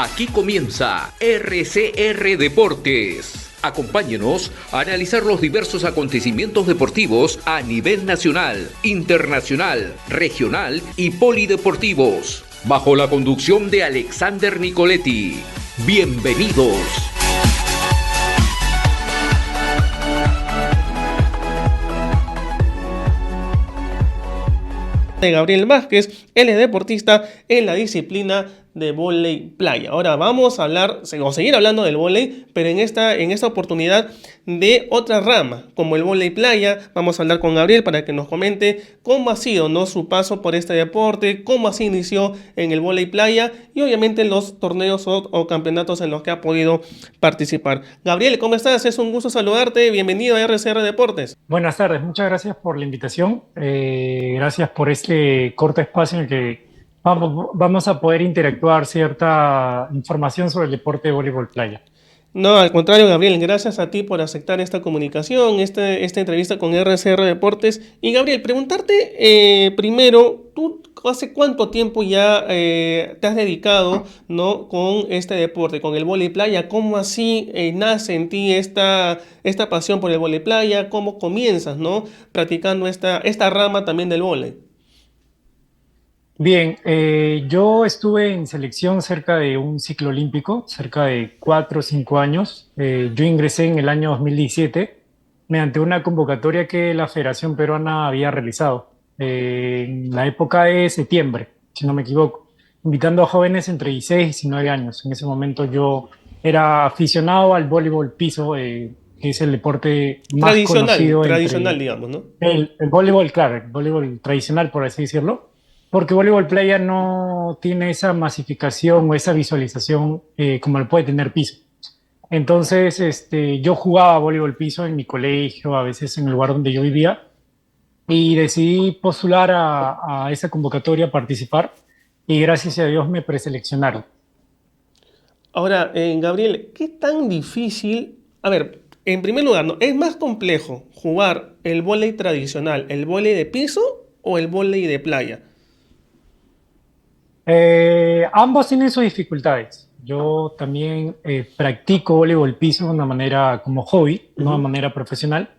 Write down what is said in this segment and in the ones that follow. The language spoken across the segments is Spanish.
Aquí comienza RCR Deportes. Acompáñenos a analizar los diversos acontecimientos deportivos a nivel nacional, internacional, regional y polideportivos, bajo la conducción de Alexander Nicoletti. Bienvenidos. De Gabriel Vázquez, él es deportista en la disciplina de vóley playa. Ahora vamos a hablar, o seguir hablando del vóley, pero en esta oportunidad de otra rama, como el vóley playa. Vamos a hablar con Gabriel para que nos comente cómo ha sido, ¿no?, su paso por este deporte, cómo así inició en el vóley playa y obviamente los torneos o campeonatos en los que ha podido participar. Gabriel, ¿cómo estás? Es un gusto saludarte. Bienvenido a RCR Deportes. Buenas tardes, muchas gracias por la invitación. Gracias por este corto espacio en el que vamos a poder interactuar cierta información sobre el deporte de voleibol playa. No, al contrario, Gabriel, gracias a ti por aceptar esta comunicación, esta entrevista con RCR Deportes. Y Gabriel, preguntarte primero, ¿tú hace cuánto tiempo ya te has dedicado, ¿no?, con este deporte, con el vóley playa? ¿Cómo así nace en ti esta pasión por el vóley playa? ¿Cómo comienzas, ¿no?, practicando esta rama también del vóley? Bien, yo estuve en selección cerca de un ciclo olímpico, cerca de 4 o 5 años. Yo ingresé en el año 2017 mediante una convocatoria que la Federación Peruana había realizado en la época de septiembre, si no me equivoco, invitando a jóvenes entre 16 y 19 años. En ese momento yo era aficionado al voleibol piso, que es el deporte más conocido Tradicional, entre digamos, ¿no? el voleibol, claro, el voleibol tradicional, por así decirlo, porque voleibol playa no tiene esa masificación o esa visualización como lo puede tener piso. Entonces, yo jugaba voleibol piso en mi colegio, a veces en el lugar donde yo vivía, y decidí postular a esa convocatoria, a participar, y gracias a Dios me preseleccionaron. Ahora, Gabriel, ¿qué tan difícil? A ver, en primer lugar, ¿no?, ¿es más complejo jugar el vóley tradicional, el vóley de piso o el vóley de playa? Ambos tienen sus dificultades. Yo también practico voleibol piso de una manera como hobby, no de Ujú. manera profesional.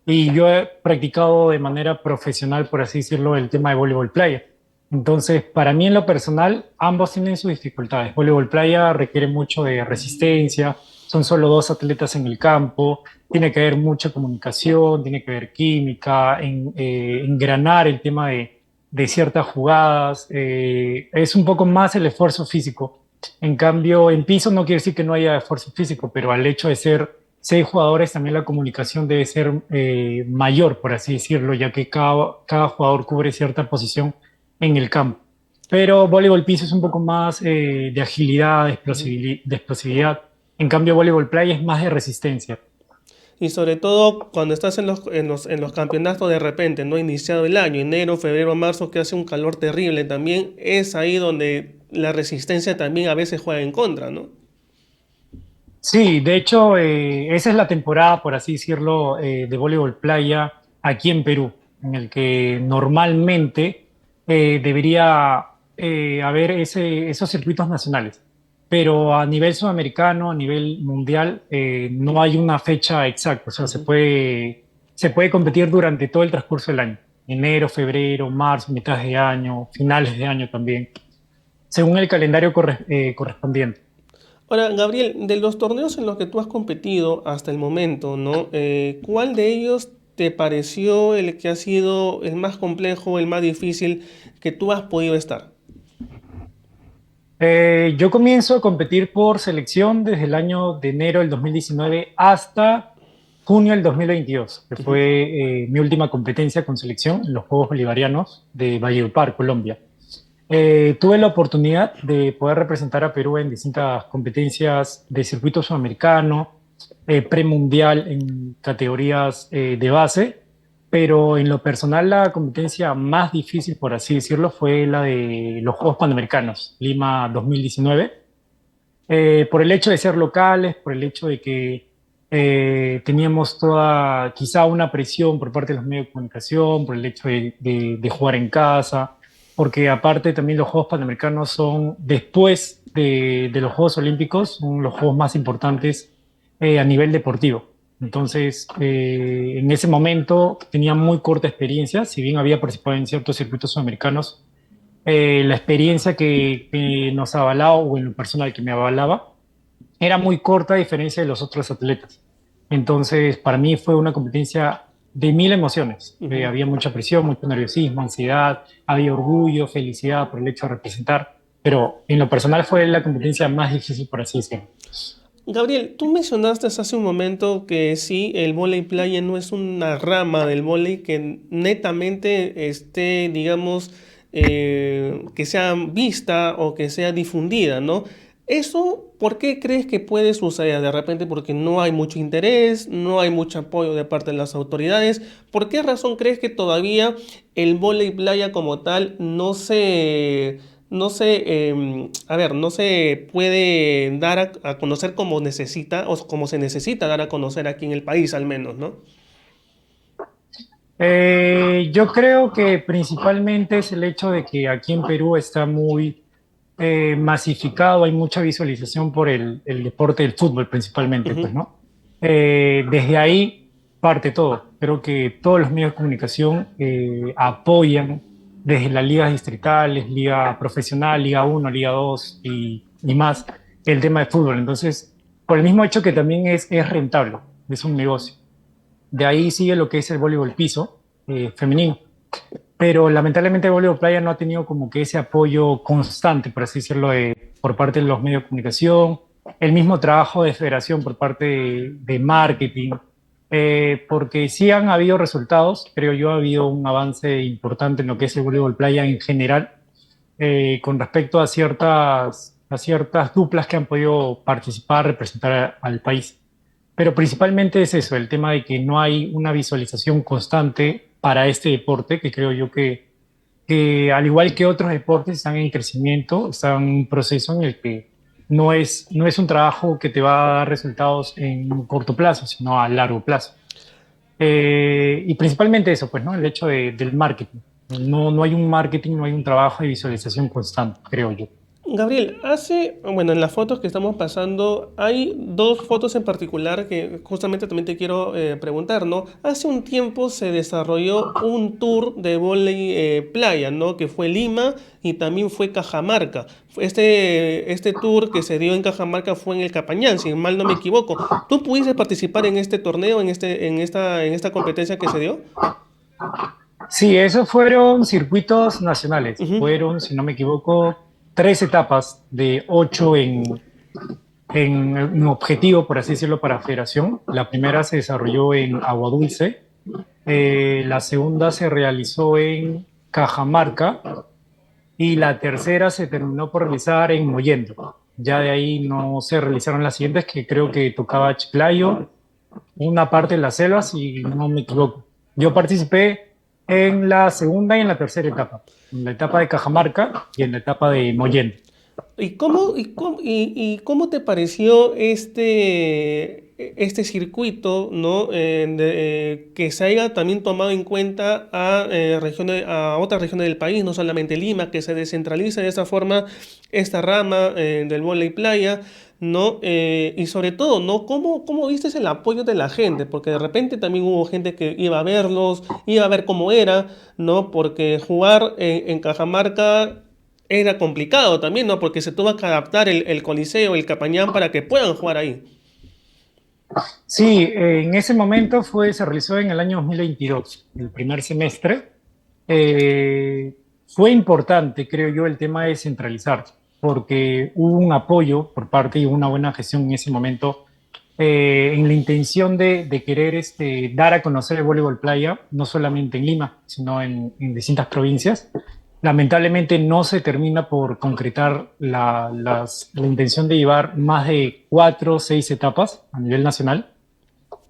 Y yo he practicado de manera profesional, por así decirlo, el tema de voleibol playa. Entonces, para mí en lo personal, ambos tienen sus dificultades. Voleibol playa requiere mucho de resistencia, son solo dos atletas en el campo, tiene que haber mucha comunicación, tiene que haber química, engranar el tema de ciertas jugadas. Es un poco más el esfuerzo físico. En cambio, en piso no quiere decir que no haya esfuerzo físico, pero al hecho de ser 6 jugadores, también la comunicación debe ser mayor, por así decirlo, ya que cada jugador cubre cierta posición en el campo. Pero voleibol piso es un poco más de agilidad, de explosividad. En cambio, voleibol playa es más de resistencia. Y sobre todo cuando estás en los campeonatos de repente, ¿no? Iniciado el año, enero, febrero, marzo, que hace un calor terrible también, es ahí donde la resistencia también a veces juega en contra, ¿no? Sí, de hecho, esa es la temporada, por así decirlo, de voleibol playa aquí en Perú, en el que normalmente debería haber esos circuitos nacionales. Pero a nivel sudamericano, a nivel mundial, no hay una fecha exacta. O sea, Ujú. se puede competir durante todo el transcurso del año. Enero, febrero, marzo, mitad de año, finales de año también, según el calendario correspondiente. Ahora, Gabriel, de los torneos en los que tú has competido hasta el momento, ¿no? ¿Cuál de ellos te pareció el que ha sido el más complejo, el más difícil que tú has podido estar? Yo comienzo a competir por selección desde el año de enero del 2019 hasta junio del 2022, que Ujú. fue mi última competencia con selección en los Juegos Bolivarianos de Valledupar, Colombia. Tuve la oportunidad de poder representar a Perú en distintas competencias de circuito sudamericano, premundial en categorías de base, pero en lo personal la competencia más difícil, por así decirlo, fue la de los Juegos Panamericanos, Lima 2019, por el hecho de ser locales, por el hecho de que teníamos toda, quizá una presión por parte de los medios de comunicación, por el hecho de jugar en casa, porque aparte también los Juegos Panamericanos son después de los Juegos Olímpicos son los juegos más importantes a nivel deportivo. Entonces, en ese momento tenía muy corta experiencia, si bien había participado en ciertos circuitos sudamericanos, la experiencia que nos avalaba, o en lo personal que me avalaba, era muy corta a diferencia de los otros atletas. Entonces, para mí fue una competencia de mil emociones. Había mucha presión, mucho nerviosismo, ansiedad, había orgullo, felicidad por el hecho de representar, pero en lo personal fue la competencia más difícil, por así decirlo. Gabriel, tú mencionaste hace un momento que sí, el vóley playa no es una rama del vóley que netamente esté, digamos, que sea vista o que sea difundida, ¿no? Eso, ¿por qué crees que puede suceder? De repente porque no hay mucho interés, no hay mucho apoyo de parte de las autoridades. ¿Por qué razón crees que todavía el vóley playa como tal no se puede dar a conocer como necesita o como se necesita dar a conocer aquí en el país al menos, ¿no? Yo creo que principalmente es el hecho de que aquí en Perú está muy masificado, hay mucha visualización por el deporte del fútbol principalmente, pues, Ujú. ¿no? Desde ahí parte todo. Creo que todos los medios de comunicación apoyan desde las ligas distritales, liga profesional, liga uno, liga 2 y más el tema de fútbol. Entonces, por el mismo hecho que también es rentable, es un negocio. De ahí sigue lo que es el voleibol piso femenino, pero lamentablemente el voleibol playa no ha tenido como que ese apoyo constante, por así decirlo, por parte de los medios de comunicación, el mismo trabajo de federación por parte de marketing, porque sí han habido resultados, creo yo, ha habido un avance importante en lo que es el voleibol playa en general, con respecto a ciertas duplas que han podido participar, representar al país. Pero principalmente es eso, el tema de que no hay una visualización constante para este deporte, que creo yo que al igual que otros deportes están en crecimiento, están en un proceso en el que no es un trabajo que te va a dar resultados en un corto plazo, sino a largo plazo. Y principalmente eso, pues, ¿no? El hecho del marketing. No hay un marketing, no hay un trabajo de visualización constante, creo yo. Gabriel, bueno, en las fotos que estamos pasando, hay dos fotos en particular que justamente también te quiero preguntar, ¿no? Hace un tiempo se desarrolló un tour de vóley playa, ¿no? Que fue Lima y también fue Cajamarca. Este tour que se dio en Cajamarca fue en el Capañán, si mal no me equivoco. ¿Tú pudiste participar en este torneo, en esta competencia que se dio? Sí, esos fueron circuitos nacionales. Ujú. Fueron, si no me equivoco, 3 etapas de 8 en objetivo, por así decirlo, para Federación. La primera se desarrolló en Agua Dulce, la segunda se realizó en Cajamarca y la tercera se terminó por realizar en Mollendo. Ya de ahí no se realizaron las siguientes, que creo que tocaba Chiclayo, una parte de las selvas, y no me equivoco. Yo participé en la segunda y en la tercera etapa, en la etapa de Cajamarca y en la etapa de Mollendo. ¿Y cómo te pareció este circuito, ¿no? Que se haya también tomado en cuenta a otras regiones del país, no solamente Lima, que se descentralice de esa forma esta rama del vóley playa, ¿no? Y sobre todo, ¿no? ¿Cómo viste el apoyo de la gente? Porque de repente también hubo gente que iba a verlos, iba a ver cómo era, ¿no? Porque jugar en Cajamarca era complicado también, ¿no? Porque se tuvo que adaptar el Coliseo, el Capañán para que puedan jugar ahí. Sí, en ese momento se realizó en el año 2022, el primer semestre. Fue importante, creo yo, el tema de centralizar, porque hubo un apoyo por parte y una buena gestión en ese momento en la intención de querer dar a conocer el voleibol playa, no solamente en Lima, sino en distintas provincias. Lamentablemente no se termina por concretar la intención de llevar más de 4 o 6 etapas a nivel nacional,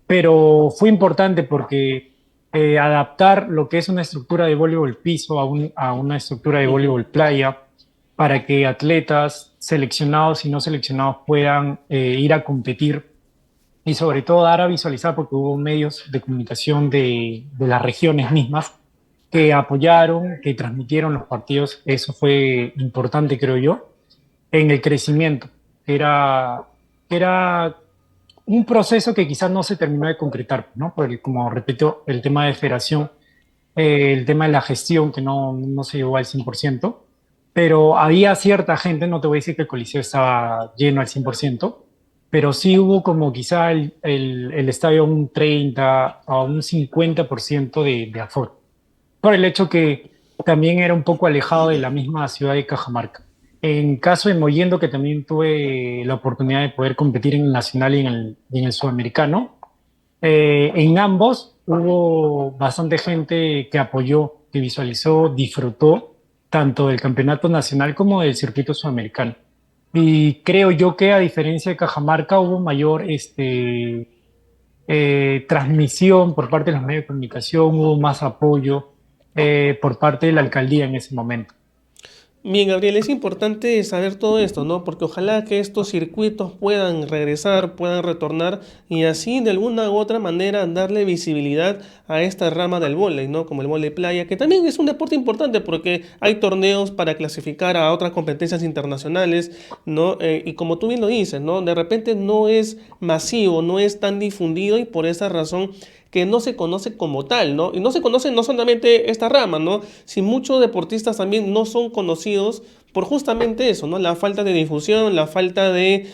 pero fue importante porque adaptar lo que es una estructura de voleibol piso a una estructura de Ujú. voleibol playa para que atletas seleccionados y no seleccionados puedan ir a competir y sobre todo dar a visualizar, porque hubo medios de comunicación de las regiones mismas que apoyaron, que transmitieron los partidos. Eso fue importante, creo yo. en el crecimiento. Era, era un proceso que quizás no se terminó de concretar, ¿no? Porque, como repito, el tema de federación, el tema de la gestión, que no se llevó al 100%, pero había cierta gente, no te voy a decir que el Coliseo estaba lleno al 100%, pero sí hubo como quizá el estadio un 30 a un 50% de aforo, por el hecho que también era un poco alejado de la misma ciudad de Cajamarca. En caso de Mollendo, que también tuve la oportunidad de poder competir en el nacional y en el sudamericano, en ambos hubo bastante gente que apoyó, que visualizó, disfrutó tanto del campeonato nacional como del circuito sudamericano. Y creo yo que a diferencia de Cajamarca hubo mayor transmisión por parte de los medios de comunicación, hubo más apoyo por parte de la alcaldía en ese momento. Bien, Gabriel, es importante saber todo esto, ¿no? Porque ojalá que estos circuitos puedan regresar, puedan retornar y así de alguna u otra manera darle visibilidad a esta rama del vóley, ¿no? Como el vóley playa, que también es un deporte importante porque hay torneos para clasificar a otras competencias internacionales, ¿no? Y como tú bien lo dices, ¿no? De repente no es masivo, no es tan difundido y por esa razón que no se conoce como tal, ¿no? Y no se conoce no solamente esta rama, ¿no? Si muchos deportistas también no son conocidos por justamente eso, ¿no? La falta de difusión, la falta de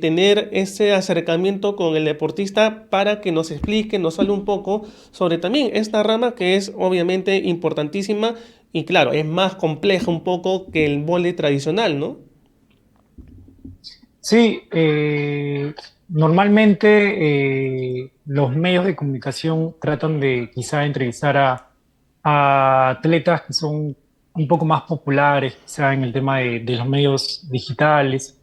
tener ese acercamiento con el deportista para que nos explique, nos hable un poco sobre también esta rama que es obviamente importantísima y claro, es más compleja un poco que el vóley tradicional, ¿no? Sí, normalmente los medios de comunicación tratan de quizá entrevistar a atletas que son un poco más populares, quizá en el tema de los medios digitales.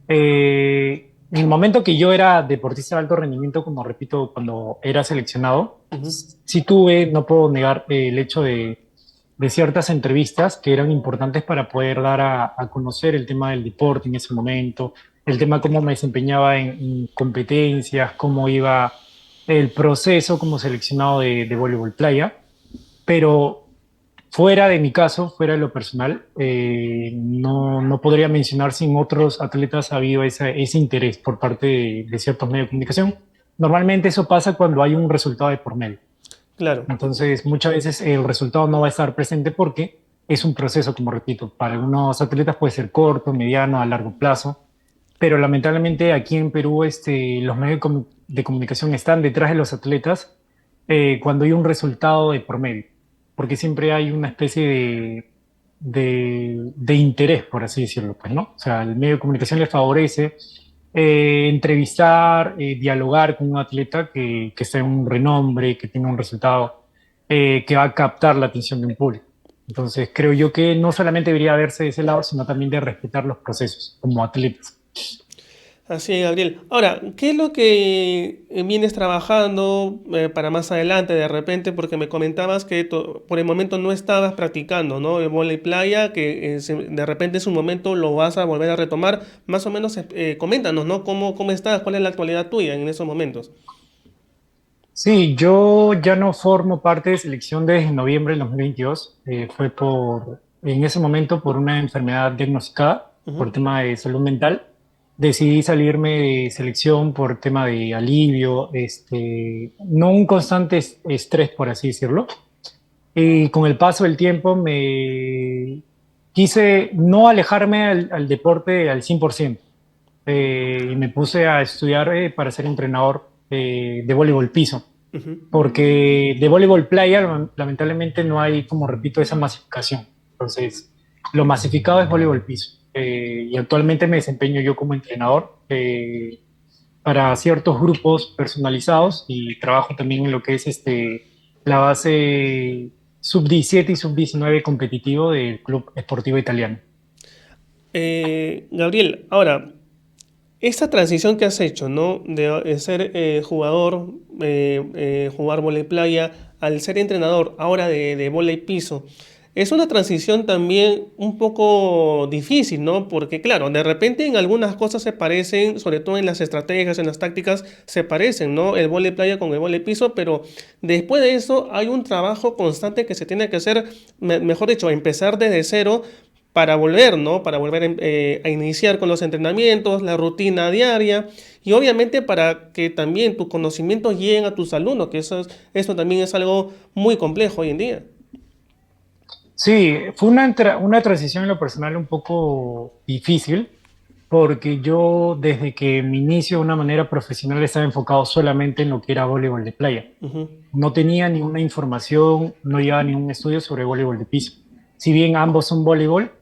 En el momento que yo era deportista de alto rendimiento, como repito, cuando era seleccionado, Ujú. sí tuve, no puedo negar el hecho de ciertas entrevistas que eran importantes para poder dar a conocer el tema del deporte en ese momento, el tema cómo me desempeñaba en competencias, cómo iba el proceso como seleccionado de voleibol playa, pero fuera de mi caso, fuera de lo personal, no podría mencionar si en otros atletas ha habido ese interés por parte de ciertos medios de comunicación. Normalmente eso pasa cuando hay un resultado de por medio. Claro. Entonces, muchas veces el resultado no va a estar presente porque es un proceso, como repito, para algunos atletas puede ser corto, mediano, a largo plazo, pero lamentablemente aquí en Perú los medios de comunicación están detrás de los atletas cuando hay un resultado de por medio, porque siempre hay una especie de interés, por así decirlo, pues, ¿no? O sea, el medio de comunicación les favorece entrevistar, dialogar con un atleta que esté en un renombre, que tenga un resultado que va a captar la atención de un público. Entonces, creo yo que no solamente debería verse de ese lado, sino también de respetar los procesos como atletas. Así es, Gabriel. Ahora, ¿qué es lo que vienes trabajando para más adelante de repente? Porque me comentabas que por el momento no estabas practicando, ¿no? El vóley playa, que de repente en su momento lo vas a volver a retomar. Más o menos, coméntanos, ¿no? ¿Cómo estás? ¿Cuál es la actualidad tuya en esos momentos? Sí, yo ya no formo parte de selección desde noviembre del 2022. Fue en ese momento, por una enfermedad diagnosticada, por Ujú. tema de salud mental. Decidí salirme de selección por tema de alivio, no un constante estrés, por así decirlo. Y con el paso del tiempo me quise no alejarme al deporte al 100%. Y me puse a estudiar para ser entrenador de voleibol piso, Ujú. porque de voleibol playa lamentablemente no hay, como repito, esa masificación. Entonces, lo masificado es voleibol piso. Y actualmente me desempeño yo como entrenador para ciertos grupos personalizados y trabajo también en lo que es la base sub 17 y sub 19 competitivo del Club Esportivo Italiano. Gabriel, ahora, esta transición que has hecho, ¿no? De ser jugador, jugar vóley playa, al ser entrenador ahora de vóley piso, es una transición también un poco difícil, ¿no? Porque claro, de repente en algunas cosas se parecen, sobre todo en las estrategias, en las tácticas, se parecen, ¿no? El vóley playa con el vóley piso, pero después de eso hay un trabajo constante que se tiene que hacer, mejor dicho, empezar desde cero para volver, ¿no? Para volver a iniciar con los entrenamientos, la rutina diaria y obviamente para que también tus conocimientos lleguen a tus alumnos, que eso también es algo muy complejo hoy en día. Sí, fue una transición en lo personal un poco difícil, porque yo desde que mi inicio de una manera profesional estaba enfocado solamente en lo que era voleibol de playa. Ujú. No tenía ninguna información, no llevaba ningún estudio sobre voleibol de piso. Si bien ambos son voleibol,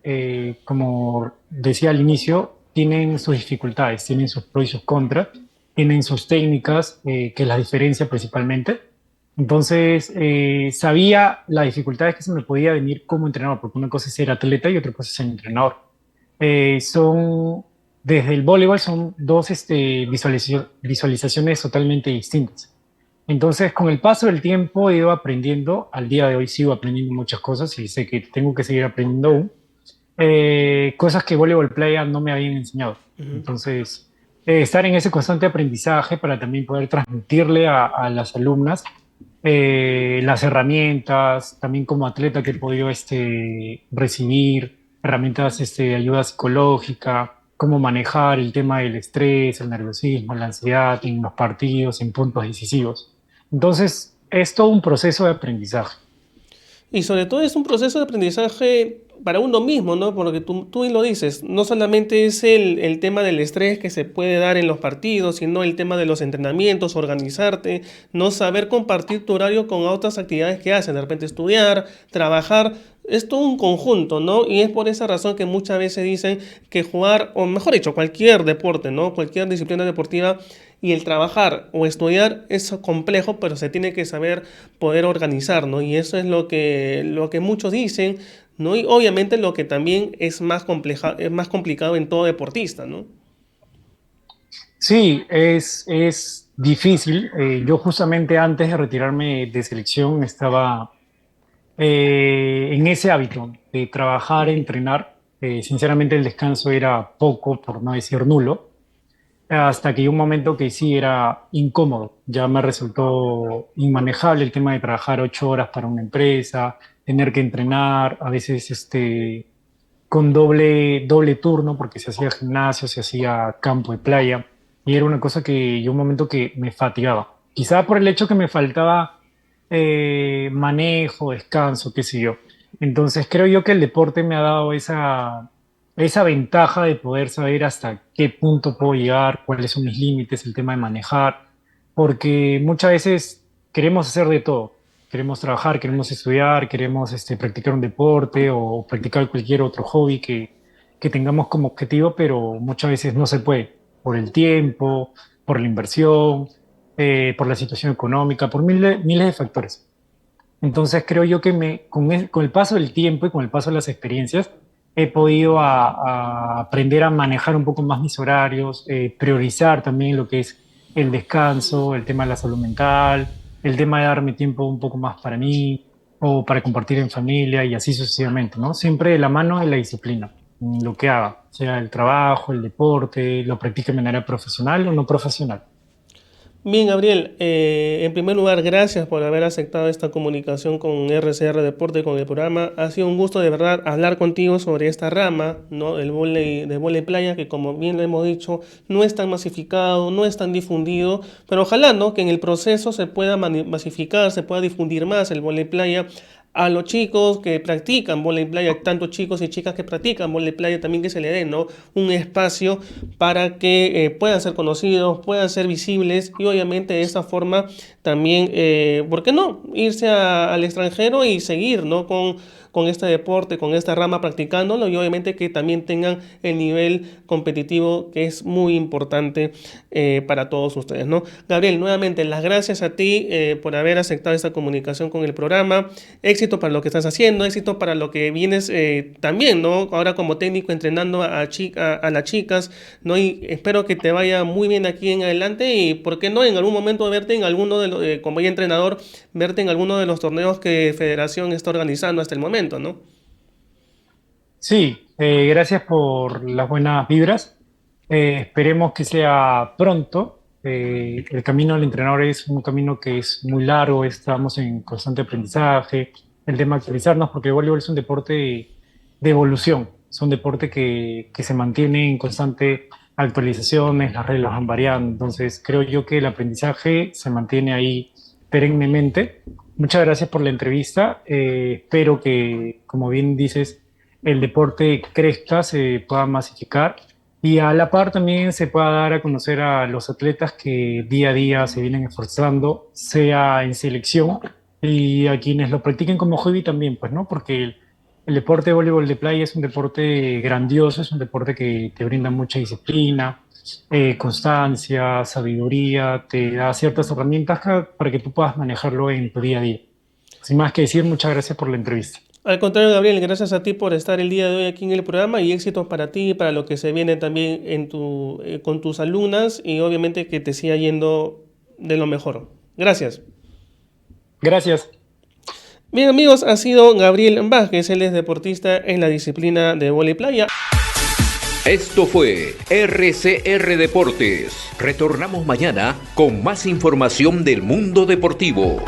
como decía al inicio, tienen sus dificultades, tienen sus pros y sus contras, tienen sus técnicas, que es la diferencia principalmente. Entonces, sabía las dificultades que se me podía venir como entrenador, porque una cosa es ser atleta y otra cosa es ser entrenador. Son, desde el voleibol son dos visualizaciones totalmente distintas. Entonces, con el paso del tiempo he ido aprendiendo, al día de hoy sigo aprendiendo muchas cosas y sé que tengo que seguir aprendiendo aún, cosas que voleibol playa no me habían enseñado. Entonces, estar en ese constante aprendizaje para también poder transmitirle a las alumnas las herramientas, también como atleta que he podido recibir herramientas de ayuda psicológica, cómo manejar el tema del estrés, el nerviosismo, la ansiedad en los partidos, en puntos decisivos. Entonces, es todo un proceso de aprendizaje. Y sobre todo es un proceso de aprendizaje para uno mismo, ¿no? Porque tú lo dices, no solamente es el tema del estrés que se puede dar en los partidos, sino el tema de los entrenamientos, organizarte, no saber compartir tu horario con otras actividades que hacen, de repente estudiar, trabajar, es todo un conjunto, ¿no? Y es por esa razón que muchas veces dicen que jugar, o mejor dicho, cualquier deporte, ¿no? Cualquier disciplina deportiva y el trabajar o estudiar es complejo, pero se tiene que saber poder organizar, ¿no? Y eso es lo que muchos dicen, ¿no? Y obviamente lo que también es más complicado en todo deportista, ¿no? Sí, es difícil. Yo justamente antes de retirarme de selección estaba en ese hábito de trabajar, entrenar. Sinceramente el descanso era poco, por no decir nulo, hasta que llegó un momento que sí era incómodo. Ya me resultó inmanejable el tema de trabajar 8 horas para una empresa, tener que entrenar, a veces con doble turno, porque se hacía gimnasio, se hacía campo de playa, y era una cosa que llegó un momento que me fatigaba. Quizá por el hecho que me faltaba manejo, descanso, qué sé yo. Entonces creo yo que el deporte me ha dado esa ventaja de poder saber hasta qué punto puedo llegar, cuáles son mis límites, el tema de manejar, porque muchas veces queremos hacer de todo. Queremos trabajar, queremos estudiar, queremos practicar un deporte o practicar cualquier otro hobby que tengamos como objetivo, pero muchas veces no se puede por el tiempo, por la inversión, por la situación económica, por miles de factores. Entonces creo yo que con el paso del tiempo y con el paso de las experiencias he podido a aprender a manejar un poco más mis horarios, priorizar también lo que es el descanso, el tema de la salud mental, el tema de darme tiempo un poco más para mí o para compartir en familia y así sucesivamente, ¿no? Siempre de la mano de la disciplina, en lo que haga, sea el trabajo, el deporte, lo practique de manera profesional o no profesional. Bien, Gabriel, en primer lugar, gracias por haber aceptado esta comunicación con RCR Deporte, con el programa. Ha sido un gusto de verdad hablar contigo sobre esta rama, ¿no? De vóley playa, que como bien lo hemos dicho, no es tan masificado, no es tan difundido, pero ojalá, ¿no? Que en el proceso se pueda masificar, se pueda difundir más el vóley playa a los chicos que practican vóley playa, tanto chicos y chicas que practican vóley playa, también que se le dé, ¿no? Un espacio para que puedan ser conocidos, puedan ser visibles y obviamente de esa forma también, ¿por qué no? Irse al extranjero y seguir, ¿no? Con este deporte, con esta rama practicándolo y obviamente que también tengan el nivel competitivo que es muy importante para todos ustedes, ¿no? Gabriel, nuevamente las gracias a ti por haber aceptado esta comunicación con el programa. Éxito para lo que estás haciendo, éxito para lo que vienes también, ¿no? Ahora como técnico entrenando a las chicas, ¿no? Y espero que te vaya muy bien aquí en adelante y, ¿por qué no? En algún momento verte en alguno de los, como ya entrenador, verte en alguno de los torneos que Federación está organizando hasta el momento, ¿no? Sí, gracias por las buenas vibras. Esperemos que sea pronto. El camino del entrenador es un camino que es muy largo, estamos en constante aprendizaje, el tema de actualizarnos, porque el voleibol es un deporte de evolución. son deportes que se mantienen en constante actualizaciones, las reglas van variando, entonces creo yo que el aprendizaje se mantiene ahí perennemente. Muchas gracias por la entrevista, espero que, como bien dices, el deporte crezca, se pueda masificar y a la par también se pueda dar a conocer a los atletas que día a día se vienen esforzando, sea en selección y a quienes lo practiquen como hobby también, pues, ¿no? Porque el deporte de voleibol de playa es un deporte grandioso, es un deporte que te brinda mucha disciplina, constancia, sabiduría, te da ciertas herramientas para que tú puedas manejarlo en tu día a día. Sin más que decir, muchas gracias por la entrevista. Al contrario, Gabriel, gracias a ti por estar el día de hoy aquí en el programa y éxitos para ti y para lo que se viene también con tus alumnas y obviamente que te siga yendo de lo mejor. Gracias. Gracias. Bien amigos, ha sido Gabriel Vázquez, él es deportista en la disciplina de vóley playa. Esto fue RCR Deportes. Retornamos mañana con más información del mundo deportivo.